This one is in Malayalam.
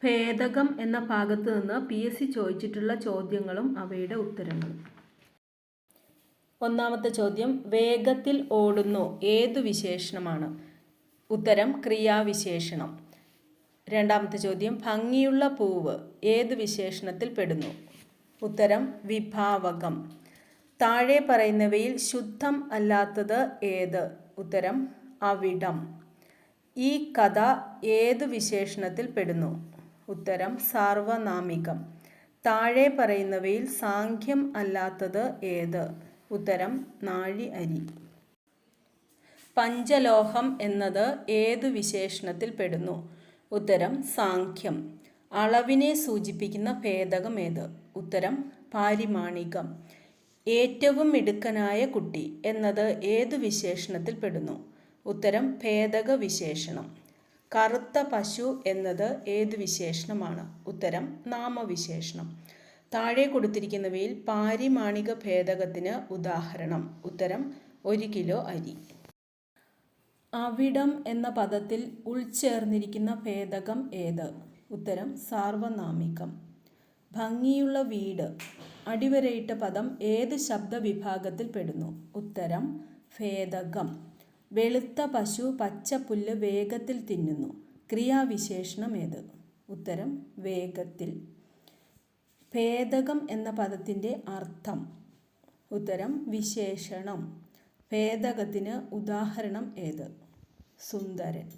ഭേദകം എന്ന ഭാഗത്ത് നിന്ന് PSC ചോദിച്ചിട്ടുള്ള ചോദ്യങ്ങളും അവയുടെ ഉത്തരങ്ങളും. ഒന്നാമത്തെ ചോദ്യം, വേഗത്തിൽ ഓടുന്നു ഏതു വിശേഷണമാണ്? ഉത്തരം ക്രിയാവിശേഷണം. രണ്ടാമത്തെ ചോദ്യം, ഭംഗിയുള്ള പൂവ് ഏതു വിശേഷണത്തിൽ പെടുന്നു? ഉത്തരം വിഭാവകം. താഴെ പറയുന്നവയിൽ ശുദ്ധം അല്ലാത്തത് ഏത്? ഉത്തരം അവിടം. ഈ കഥ ഏതു വിശേഷണത്തിൽ പെടുന്നു? ഉത്തരം സാർവനാമികം. താഴെ പറയുന്നവയിൽ സാംഖ്യം അല്ലാത്തത് ഏത്? ഉത്തരം നാഴി അരി. പഞ്ചലോഹം എന്നത് ഏതു വിശേഷണത്തിൽ പെടുന്നു? ഉത്തരം സാംഖ്യം. അളവിനെ സൂചിപ്പിക്കുന്ന ഭേദകം ഏത്? ഉത്തരം പാരിമാണികം. ഏറ്റവും മിടുക്കനായ കുട്ടി എന്നത് ഏതു വിശേഷണത്തിൽ പെടുന്നു? ഉത്തരം ഭേദക വിശേഷണം. കറുത്ത പശു എന്നത് ഏതു വിശേഷണമാണ്? ഉത്തരം നാമവിശേഷണം. താഴെ കൊടുത്തിരിക്കുന്നവയിൽ പാരിമാണിക ഭേദകത്തിന് ഉദാഹരണം? ഉത്തരം 1 കിലോ അരി. അവിടം എന്ന പദത്തിൽ ഉൾച്ചേർന്നിരിക്കുന്ന ഭേദകം ഏത്? ഉത്തരം സാർവനാമികം. ഭംഗിയുള്ള വീട് അടിവരയിട്ട പദം ഏത് ശബ്ദവിഭാഗത്തിൽ പെടുന്നു? ഉത്തരം ഭേദകം. വെളുത്ത പശു പച്ചപ്പുല്ല് വേഗത്തിൽ തിന്നുന്നു. ക്രിയാവിശേഷണം ഏത്? ഉത്തരം വേഗത്തിൽ. ഭേദകം എന്ന പദത്തിൻ്റെ അർത്ഥം? ഉത്തരം വിശേഷണം. ഭേദകത്തിന് ഉദാഹരണം ഏത്? സുന്ദരൻ.